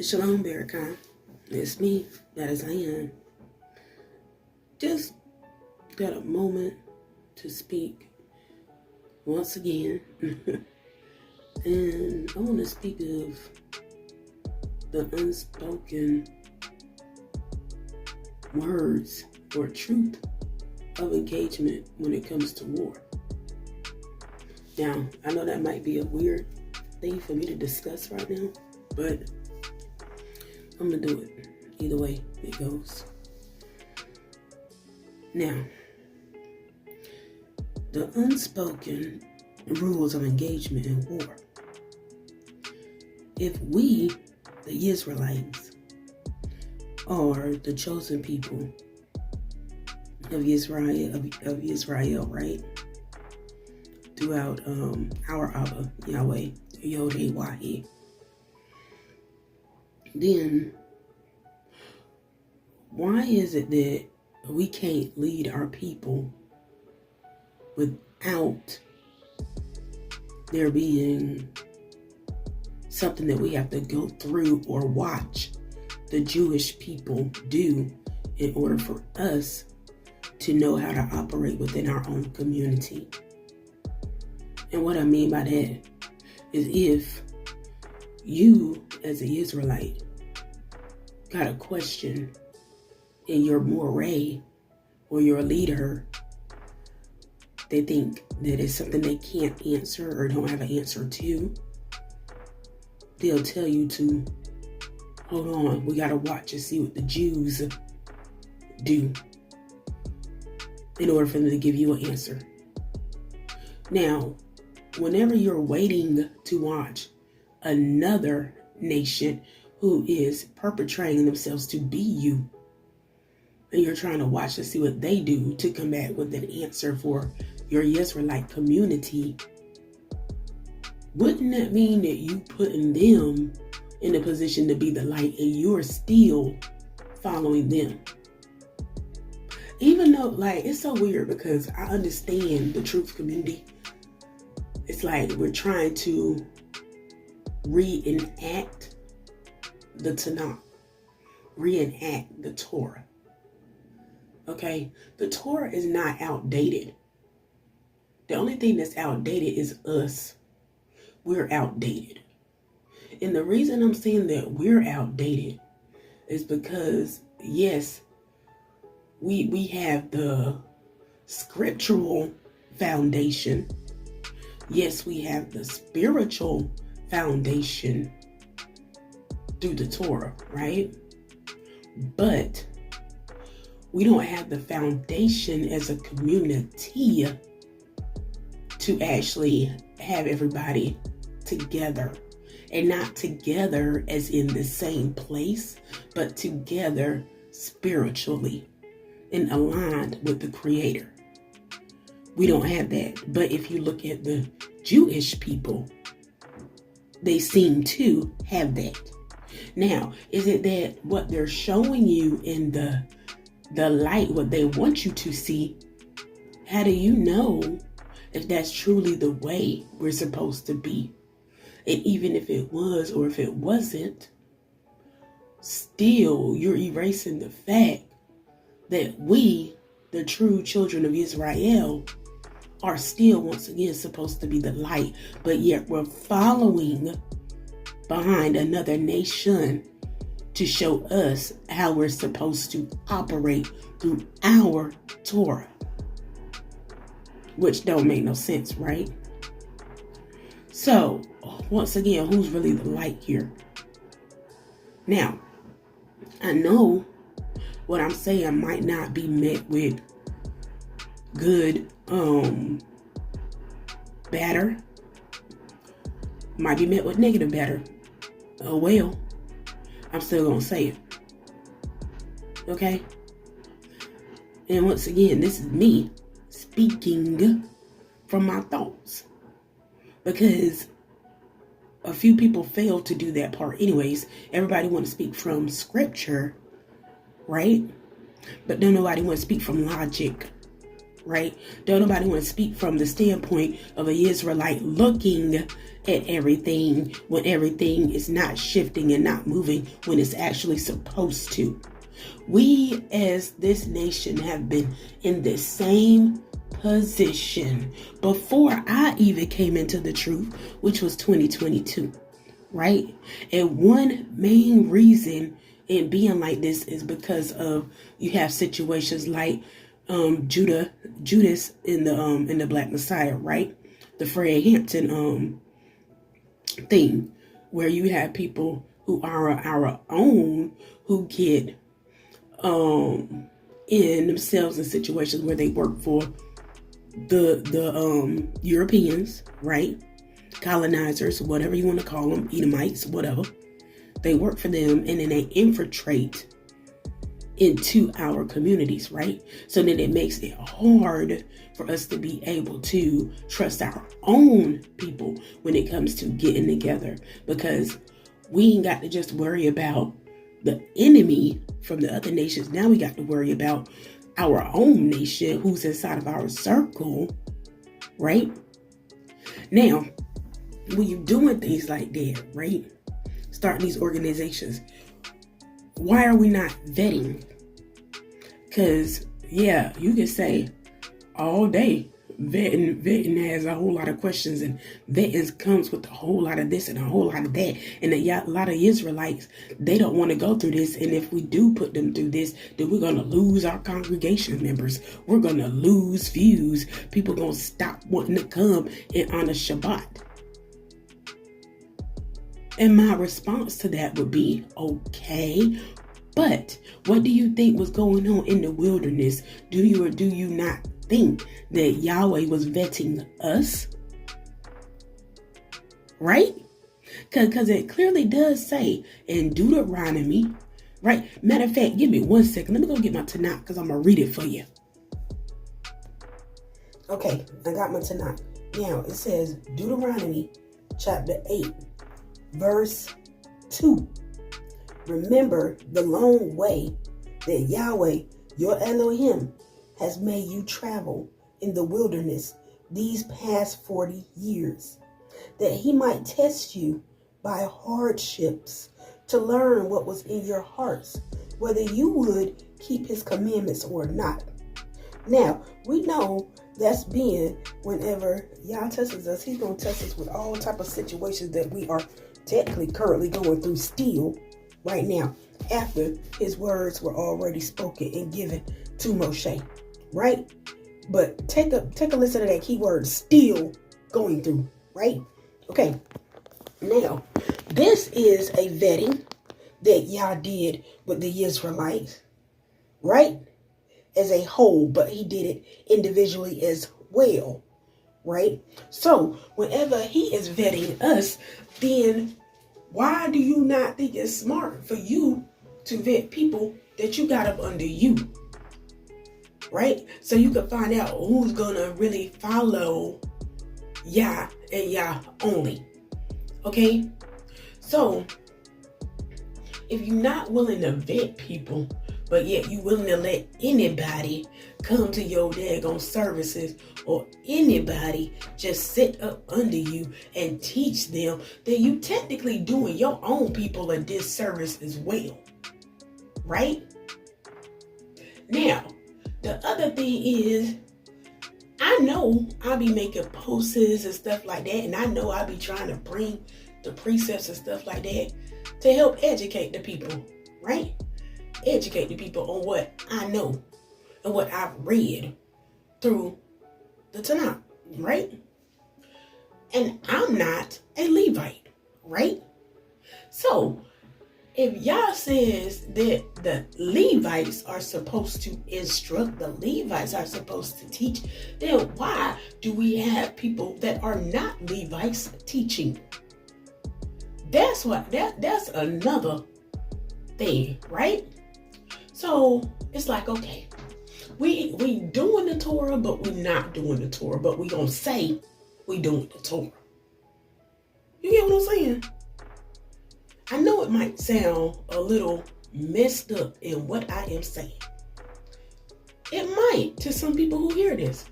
Shalom, Barakan. It's me, that is I am. Just got a moment to speak once again. And I want to speak of the unspoken words or truth of engagement when it comes to war. Now, I know that might be a weird thing for me to discuss right now, but I'm going to do it. Either way it goes. Now, the unspoken rules of engagement in war. If we, the Israelites, are the chosen people of Israel, right? Throughout our Abba, Yahweh, Yod-Heh-Wah-Heh. Then, why is it that we can't lead our people without there being something that we have to go through or watch the Jewish people do in order for us to know how to operate within our own community? And what I mean by that is if you, as an Israelite, got a question and your moray or your leader, they think that it's something they can't answer or don't have an answer to, they'll tell you to, hold on, we gotta watch and see what the Jews do in order for them to give you an answer. Now, whenever you're waiting to watch another nation who is perpetrating themselves to be you, and you're trying to watch to see what they do to come back with an answer for your Israelite community, wouldn't that mean that you putting them in a position to be the light and you're still following them? Even though, it's so weird because I understand the truth community. It's like we're trying to reenact the Tanakh, reenact the Torah. Okay, the Torah is not outdated. The only thing that's outdated is us. We're outdated. And the reason I'm saying that we're outdated is because, yes, we have the scriptural foundation. Yes, we have the spiritual foundation through the Torah, right? But we don't have the foundation as a community to actually have everybody together. And not together as in the same place, but together spiritually and aligned with the Creator. We don't have that. But if you look at the Jewish people, they seem to have that. Now, is it that what they're showing you in the light, what they want you to see, how do you know if that's truly the way we're supposed to be? And even if it was or if it wasn't, still you're erasing the fact that we, the true children of Israel, are still once again supposed to be the light, but yet we're following behind another nation to show us how we're supposed to operate through our Torah, which don't make no sense, right? So, once again, who's really the light here? Now, I know what I'm saying might not be met with good batter. Might be met with negative batter. Oh well, I'm still gonna say it. Okay? And once again, this is me speaking from my thoughts. Because a few people fail to do that part. Anyways, everybody want to speak from scripture, right? But then nobody want to speak from logic. right? Don't nobody want to speak from the standpoint of an Israelite looking at everything when everything is not shifting and not moving when it's actually supposed to. We as this nation have been in the same position before I even came into the truth, which was 2022, right? And one main reason in being like this is because of you have situations like Judas in the Black Messiah, right? The Fred Hampton thing, where you have people who are our own who get in themselves in situations where they work for the Europeans, right? Colonizers, whatever you want to call them, Edomites, whatever. They work for them and then they infiltrate into our communities, right? So then it makes it hard for us to be able to trust our own people when it comes to getting together, because we ain't got to just worry about the enemy from the other nations. Now we got to worry about our own nation who's inside of our circle, right? Now, when you're doing things like that, right? Starting these organizations, why are we not vetting? Because, yeah, you can say all day, vetting has a whole lot of questions, and vetting comes with a whole lot of this and a whole lot of that. And a lot of Israelites, they don't want to go through this. And if we do put them through this, then we're going to lose our congregation members. We're going to lose views. People going to stop wanting to come and honor Shabbat. And my response to that would be, okay, but what do you think was going on in the wilderness? Do you or do you not think that Yahweh was vetting us? Right? Because it clearly does say in Deuteronomy, right? Matter of fact, give me 1 second. Let me go get my Tanakh because I'm going to read it for you. Okay, I got my Tanakh. Now, it says Deuteronomy chapter 8. Verse 2. Remember the long way that Yahweh, your Elohim, has made you travel in the wilderness these past 40 years, that he might test you by hardships to learn what was in your hearts, whether you would keep his commandments or not. Now, we know that's being whenever Yah tests us, he's going to test us with all type of situations that we are technically currently going through still right now, after his words were already spoken and given to Moshe, right? But take a listen to that key word, still going through, right? Okay, now this is a vetting that Yah did with the Israelites, right? As a whole, but he did it individually as well, right? So whenever he is vetting us, then why do you not think it's smart for you to vet people that you got up under you, right? So you can find out who's gonna really follow Yah and Yah only, okay? So if you're not willing to vet people, but yet you willing to let anybody come to your daggone services or anybody just sit up under you and teach them, then you technically doing your own people a disservice as well, right? Now, the other thing is, I know I'll be making posts and stuff like that, and I know I'll be trying to bring the precepts and stuff like that to help educate the people, right? Educate the people on what I know and what I've read through the Tanakh, right? And I'm not a Levite, right? So if Yah says that the Levites are supposed to instruct, the Levites are supposed to teach, then why do we have people that are not Levites teaching? That's another thing, right? So it's like, okay, we doing the Torah, but we not doing the Torah, but we gonna say we doing the Torah. You get what I'm saying? I know it might sound a little messed up in what I am saying, It might to some people who hear this.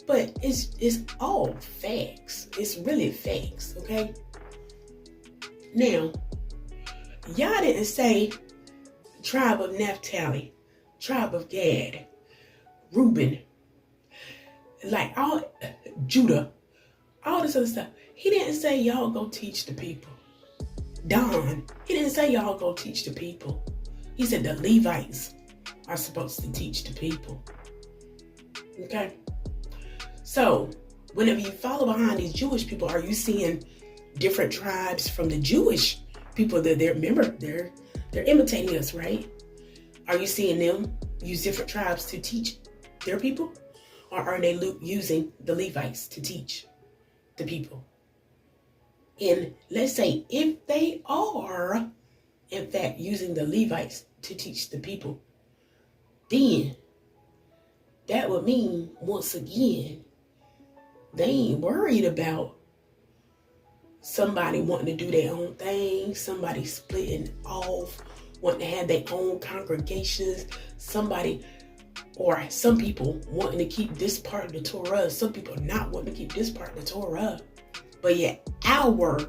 But it's all facts. It's really facts, okay? Now, y'all didn't say tribe of Naphtali, tribe of Gad, Reuben, like all Judah, all this other stuff. He didn't say y'all go teach the people. Don, he didn't say y'all go teach the people. He said the Levites are supposed to teach the people. Okay? So, whenever you follow behind these Jewish people, are you seeing different tribes from the Jewish people that they're imitating us, right? Are you seeing them use different tribes to teach their people? Or are they using the Levites to teach the people? And let's say if they are, in fact, using the Levites to teach the people, then that would mean, once again, they ain't worried about somebody wanting to do their own thing, somebody splitting off, wanting to have their own congregations, somebody or some people wanting to keep this part of the Torah, some people not wanting to keep this part of the Torah. But yet our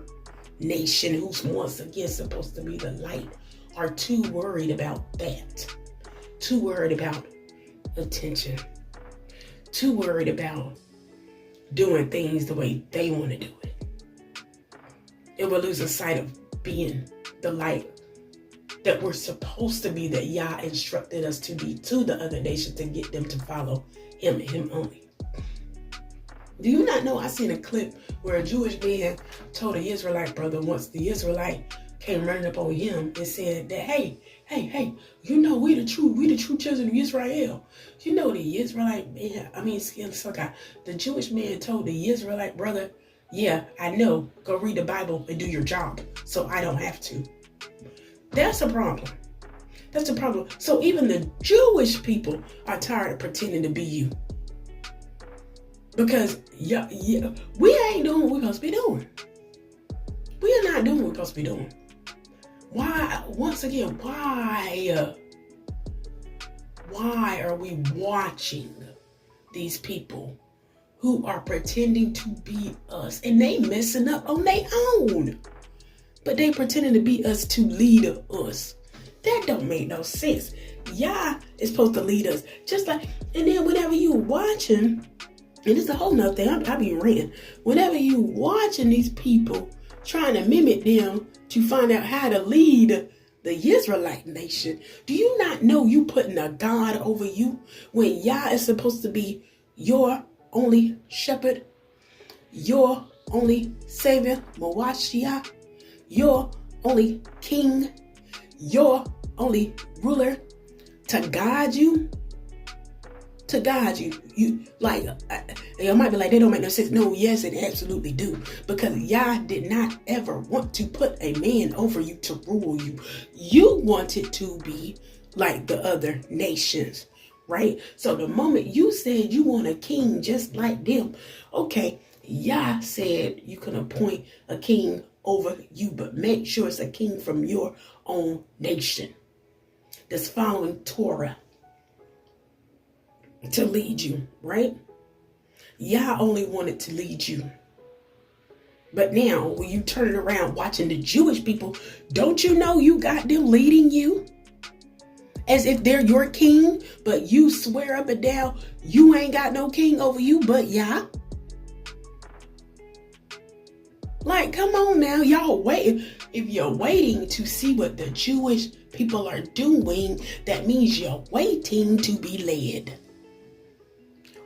nation, who's once again supposed to be the light, are too worried about that. Too worried about attention. Too worried about doing things the way they want to do it. It will lose a sight of being the light that we're supposed to be, that Yah instructed us to be to the other nations to get them to follow him and him only. Do you not know I seen a clip where a Jewish man told an Israelite brother once the Israelite came running up on him and said that, hey, you know, we the true children of Israel. You know, the Israelite man, the Jewish man told the Israelite brother, yeah, I know, go read the Bible and do your job so I don't have to. That's a problem. That's a problem. So even the Jewish people are tired of pretending to be you. Because we ain't doing what we're supposed to be doing. We are not doing what we're supposed to be doing. Why, once again, why are we watching these people who are pretending to be us, and they messing up on their own, but they pretending to be us to lead us? That don't make no sense. Yah is supposed to lead us, just like. And then whenever you watching, and it's a whole nother thing, I be ranting. Whenever you watching these people trying to mimic them to find out how to lead the Israelite nation, do you not know you putting a God over you when Yah is supposed to be your only shepherd, your only savior, Mawashiach, your only king, your only ruler to guide you? To guide you. You like, it might be like, they don't make no sense. No, yes, it absolutely do. Because Yah did not ever want to put a man over you to rule you. You wanted to be like the other nations, right? So the moment you said you want a king just like them, okay, Yah said you can appoint a king over you, but make sure it's a king from your own nation that's following Torah to lead you, right? Yah only wanted to lead you. But now, when you turn it around watching the Jewish people, don't you know you got them leading you? As if they're your king, but you swear up and down you ain't got no king over you but Yah? Like, come on now, y'all wait. If you're waiting to see what the Jewish people are doing, that means you're waiting to be led.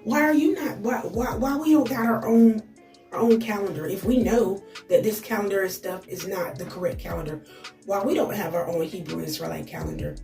Why are you not? Why we don't got our own calendar? If we know that this calendar and stuff is not the correct calendar, why we don't have our own Hebrew Israelite calendar?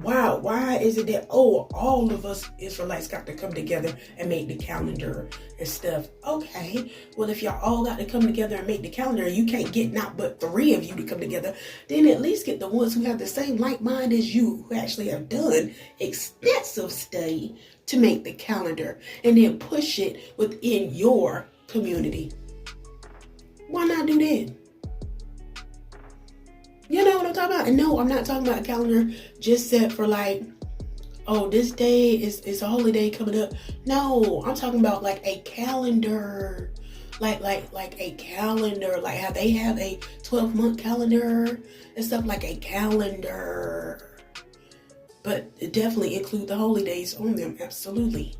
Why is it that, all of us Israelites got to come together and make the calendar and stuff? Okay, well, if y'all all got to come together and make the calendar, you can't get not but 3 of you to come together, then at least get the ones who have the same like mind as you, who actually have done extensive study to make the calendar, and then push it within your community. Why not do that? You know what I'm talking about? And no, I'm not talking about a calendar just set for like oh, this day is a holy day coming up. No, I'm talking about like a calendar. Like a calendar. Like how they have a 12-month calendar and stuff, like a calendar. But it definitely include the holy days on them, absolutely.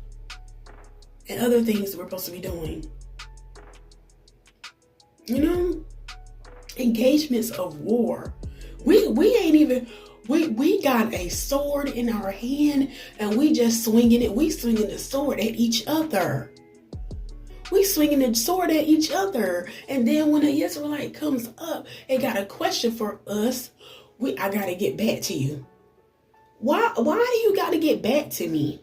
And other things that we're supposed to be doing. You know? Engagements of war. We ain't even, we got a sword in our hand and we just swinging it. We swinging the sword at each other. We swinging the sword at each other. And then when the Israelite comes up and got a question for us, I got to get back to you. Why do you got to get back to me?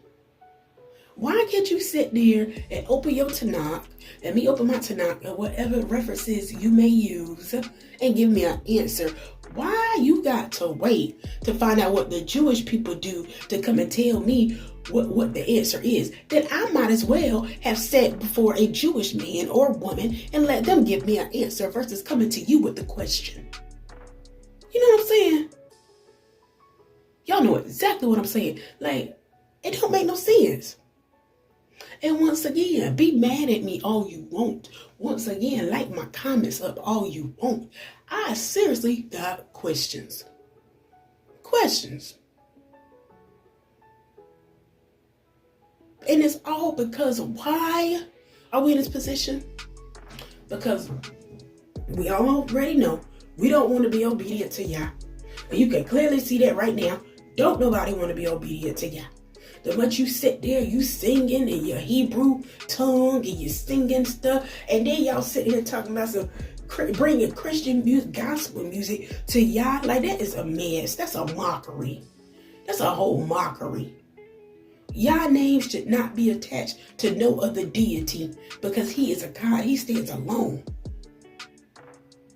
Why can't you sit there and open your Tanakh and me open my Tanakh or whatever references you may use and give me an answer? Why you got to wait to find out what the Jewish people do to come and tell me what the answer is? Then I might as well have sat before a Jewish man or woman and let them give me an answer versus coming to you with the question. You know what I'm saying? Y'all know exactly what I'm saying. Like, it don't make no sense. And once again, be mad at me all you want. Once again, like my comments up all you want. I seriously got questions. Questions. And it's all because why are we in this position? Because we already know we don't want to be obedient to Yah. And you can clearly see that right now. Don't nobody want to be obedient to Yah. The much you sit there, you singing in your Hebrew tongue and you singing stuff, and then y'all sitting here talking about some bringing Christian music, gospel music to Yah. Like, that is a mess. That's a mockery. That's a whole mockery. Yah name should not be attached to no other deity because he is a God. He stands alone.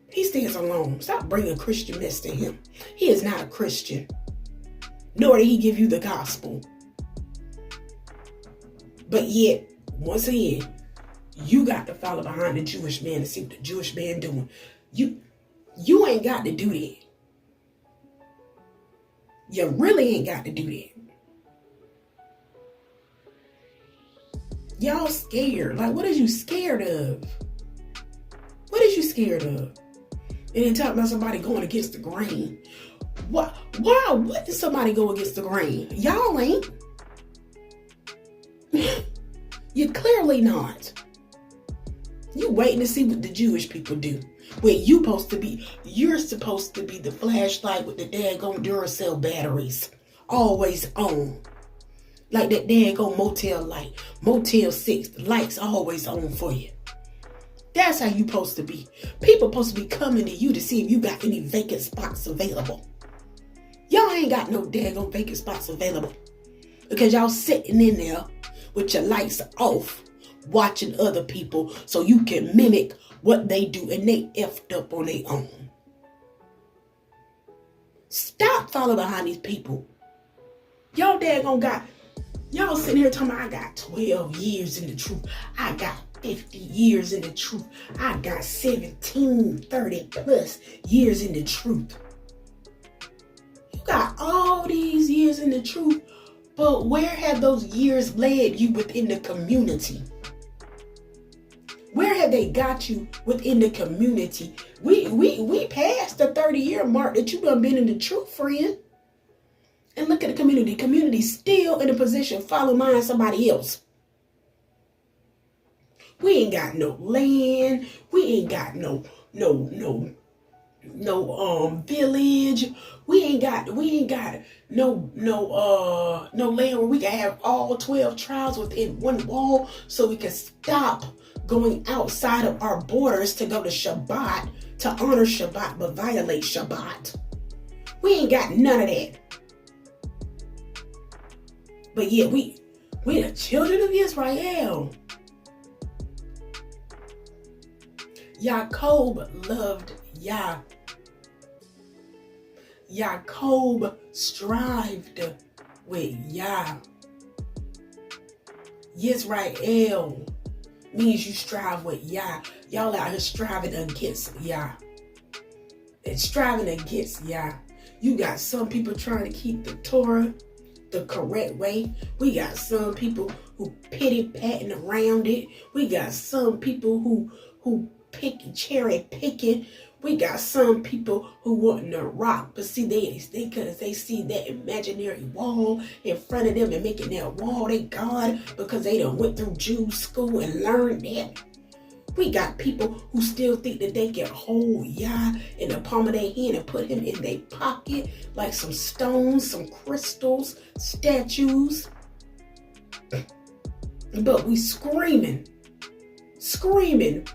He stands alone. Stop bringing Christian mess to him. He is not a Christian. Nor did he give you the gospel. But yet, once again, you got to follow behind the Jewish man to see what the Jewish man doing. You ain't got to do that. You really ain't got to do that. Y'all scared. Like, what are you scared of? What is you scared of? And then talking about somebody going against the grain. Why? What did somebody go against the grain? Y'all ain't. You're clearly not. You waiting to see what the Jewish people do. When you're supposed to be the flashlight with the daggone Duracell batteries. Always on. Like that daggone motel light. Motel 6. The light's always on for you. That's how you supposed to be. People supposed to be coming to you to see if you got any vacant spots available. Y'all ain't got no daggone vacant spots available. Because y'all sitting in there with your lights off, watching other people so you can mimic what they do and they effed up on their own. Stop following behind these people. Y'all y'all sitting here talking about I got 12 years in the truth. I got 50 years in the truth. I got 17, 30 plus years in the truth. You got all these years in the truth, but where have those years led you within the community? Where have they got you within the community? We passed the 30-year mark that you done been in the truth, friend. And look at the community. Community's still in a position following behind somebody else. We ain't got no land. We ain't got no village. We ain't got no land where we can have all 12 tribes within one wall so we can stop going outside of our borders to go to Shabbat, to honor Shabbat, but violate Shabbat. We ain't got none of that. But yet we the children of Israel. Jacob loved Yah. Jacob strived with Yah. Yisrael means you strive with Yah. Y'all out here striving against Yah. And striving against Yah. You got some people trying to keep the Torah. the correct way. We got some people who pity-patting around it. We got some people who cherry picking. We got some people who want to rock, but see, they because they see that imaginary wall in front of them and making that wall they God because they done went through Jew school and learned that. We got people who still think that they can hold Yah in the palm of their hand and put him in their pocket like some stones, some crystals, statues. But we screaming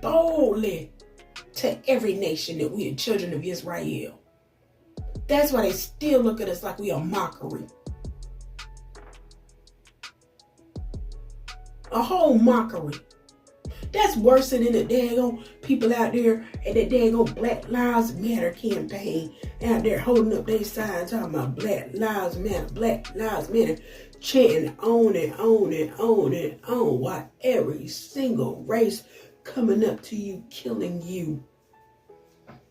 boldly to every nation that we are children of Israel. That's why they still look at us like we are mockery. A whole mockery. That's worse than the daggone people out there at the daggone Black Lives Matter campaign out there holding up their signs talking about Black Lives Matter, chanting on and on and on and on while every single race coming up to you, killing you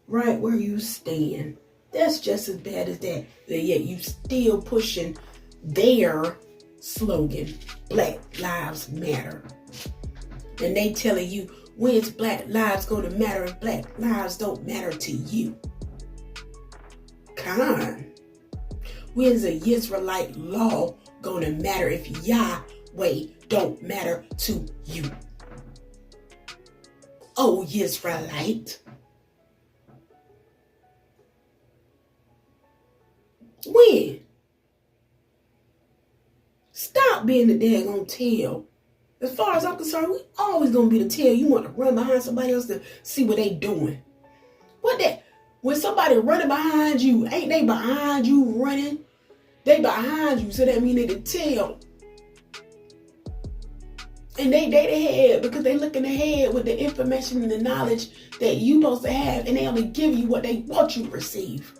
right where you stand. That's just as bad as that. Yet you still pushing their slogan, Black Lives Matter. And they telling you, when's Black lives going to matter if Black lives don't matter to you? Come on. When's the Israelite law going to matter if Yahweh don't matter to you? Oh, Israelite. When? Stop being the daggone tail. As far as I'm concerned, we always gonna be the tail. You want to run behind somebody else to see what they doing. What that? When somebody running behind you, ain't they behind you running? They behind you, so that mean they the tail. And they ahead because they looking ahead with the information and the knowledge that you supposed to have, and they only give you what they want you to receive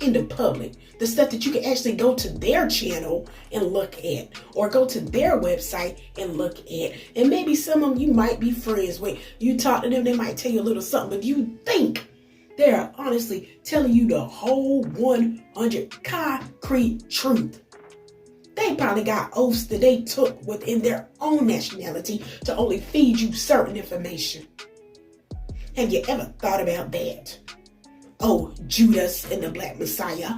in the public. The stuff that you can actually go to their channel and look at, or go to their website and look at. And maybe some of them you might be friends with. You talk to them, they might tell you a little something, but you think they're honestly telling you the whole 100 concrete truth. They probably got oaths that they took within their own nationality to only feed you certain information. Have you ever thought about that? Oh, Judas and the Black Messiah.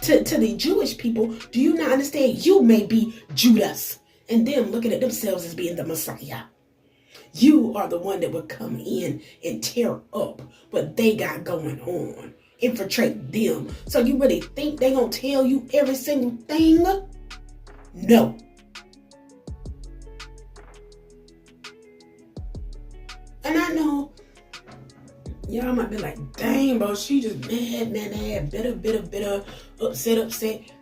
To the Jewish people, do you not understand? You may be Judas and them looking at themselves as being the Messiah. You are the one that would come in and tear up what they got going on. Infiltrate them. So you really think they gonna tell you every single thing? No. And I know y'all might be like, dang, bro, she just mad, bitter, upset,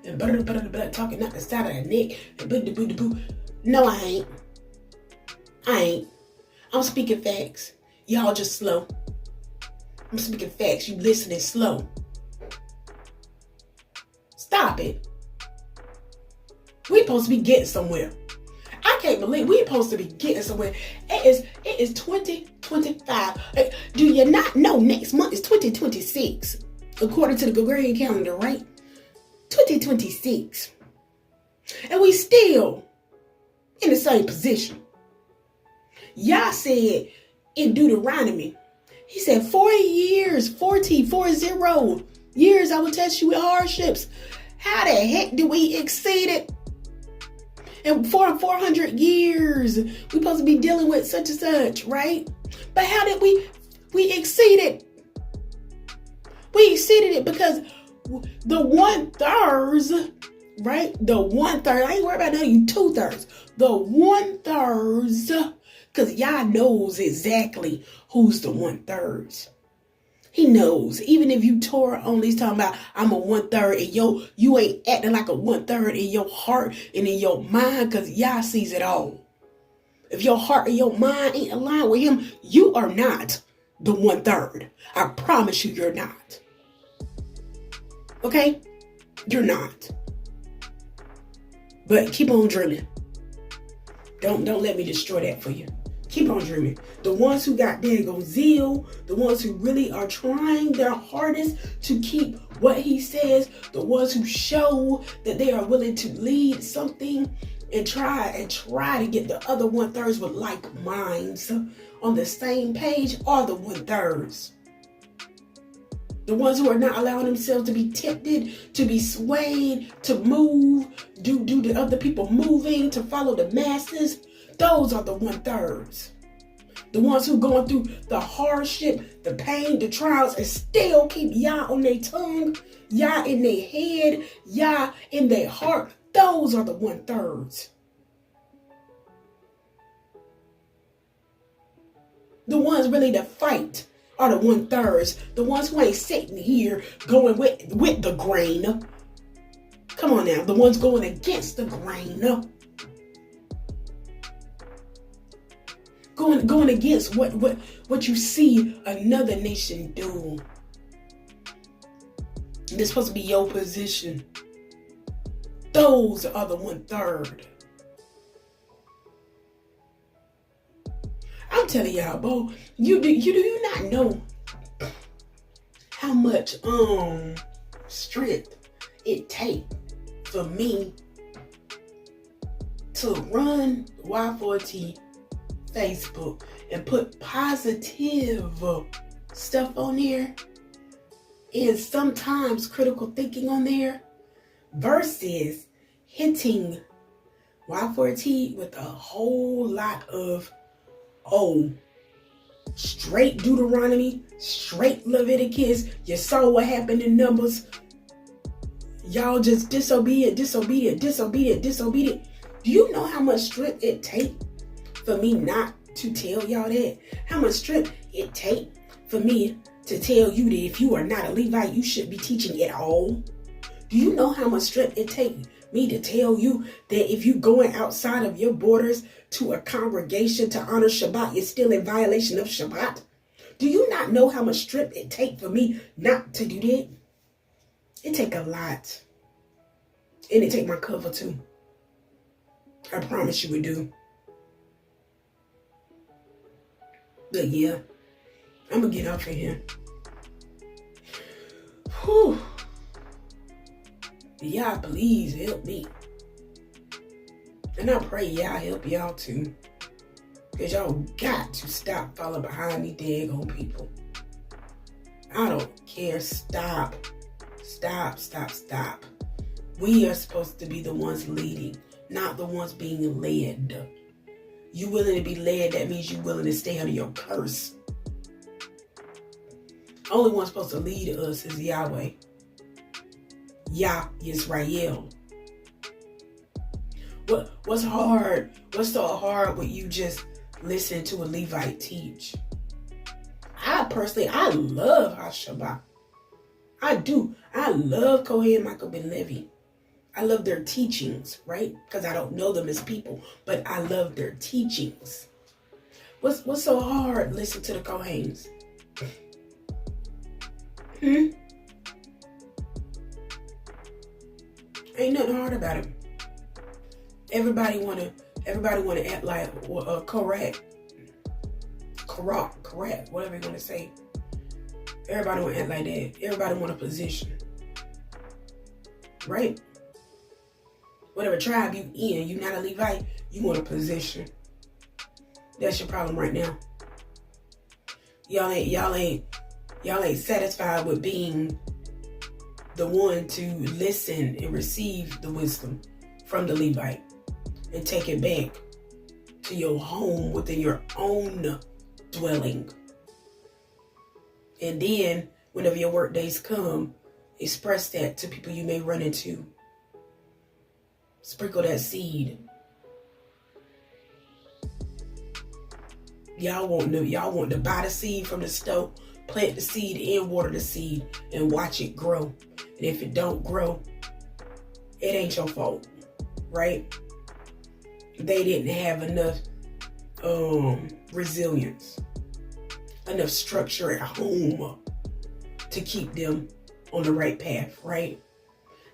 and talking out the side of her neck, and No, I ain't. I'm speaking facts. Y'all just slow. I'm speaking facts. You listening slow. Stop it. We supposed to be getting somewhere. I can't believe we supposed to be getting somewhere. It is 2025. Do you not know next month is 2026? According to the Gregorian calendar, right? 2026. And we still in the same position. Yah said in Deuteronomy, he said 40 years I will test you with hardships. How the heck do we exceed it? And for 400 years, we're supposed to be dealing with such and such, right? But how did we exceed it? We exceeded it because the 1/3, right? The 1/3, I ain't worried about none of you 2/3. The 1/3, because Yah knows exactly who's the 1/3. He knows. Even if you Torah only talking about I'm a 1/3 and you ain't acting like a 1/3 in your heart and in your mind, because Yah sees it all. If your heart and your mind ain't aligned with him, you are not the 1/3. I promise you, you're not. Okay? You're not. But keep on dreaming. Don't let me destroy that for you. Keep on dreaming. The ones who got daggone zeal, the ones who really are trying their hardest to keep what he says, the ones who show that they are willing to lead something and try to get the other 1/3 with like minds on the same page are the 1/3. The ones who are not allowing themselves to be tempted, to be swayed, to move, do the other people moving, to follow the masses. Those are the 1/3. The ones who going through the hardship, the pain, the trials, and still keep Yah on their tongue, Yah in their head, Yah in their heart. Those are the 1/3. The ones really that fight are the 1/3. The ones who ain't sitting here going with the grain. Come on now. The ones going against the grain. Going against what you see another nation do. This supposed to be your position. Those are the 1/3. I'm telling y'all, bro, you do not know how much strength it takes for me to run Y4T Facebook and put positive stuff on there and sometimes critical thinking on there versus hitting Y4T with a whole lot of straight Deuteronomy, straight Leviticus. You saw what happened in Numbers. Y'all just disobedient. Do you know how much strength it takes for me not to tell y'all that? How much strength it takes for me to tell you that if you are not a Levite, you shouldn't be teaching at all? Do you know how much strength it takes me to tell you that if you going outside of your borders to a congregation to honor Shabbat, you're still in violation of Shabbat? Do you not know how much strength it takes for me not to do that? It take a lot. And it take my cover too. I promise you it do. But yeah, I'm going to get off of here. Whew. Y'all, please help me. And I pray y'all help y'all too. Because y'all got to stop falling behind these daggone people. I don't care. Stop. We are supposed to be the ones leading, not the ones being led. You willing to be led, that means you willing to stay under your curse. Only one supposed to lead us is Yahweh. Yah Israel. What's hard? What's so hard with you just listening to a Levite teach? I love HaShabbat. I do. I love Cohen Michael Ben Levy. I love their teachings, right? Because I don't know them as people, but I love their teachings. What's so hard? Listen to the Cohens. Ain't nothing hard about it. Everybody wanna act like correct, whatever you wanna say. Everybody wanna act like that. Everybody want a position, right? Whatever tribe you in, you not a Levite, you want a position. That's your problem right now. Y'all ain't satisfied with being the one to listen and receive the wisdom from the Levite and take it back to your home within your own dwelling. And then, whenever your work days come, express that to people you may run into. Sprinkle that seed. Y'all want to buy the seed from the store, plant the seed and water the seed and watch it grow. And if it don't grow, it ain't your fault, right? They didn't have enough resilience, enough structure at home to keep them on the right path, right?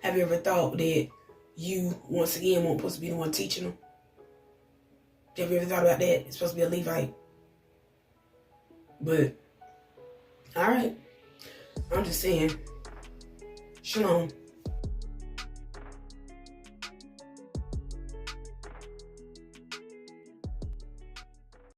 Have you ever thought that you, once again, weren't supposed to be the one teaching them? Have you ever thought about that? It's supposed to be a Levite. But, all right. I'm just saying, Shalom.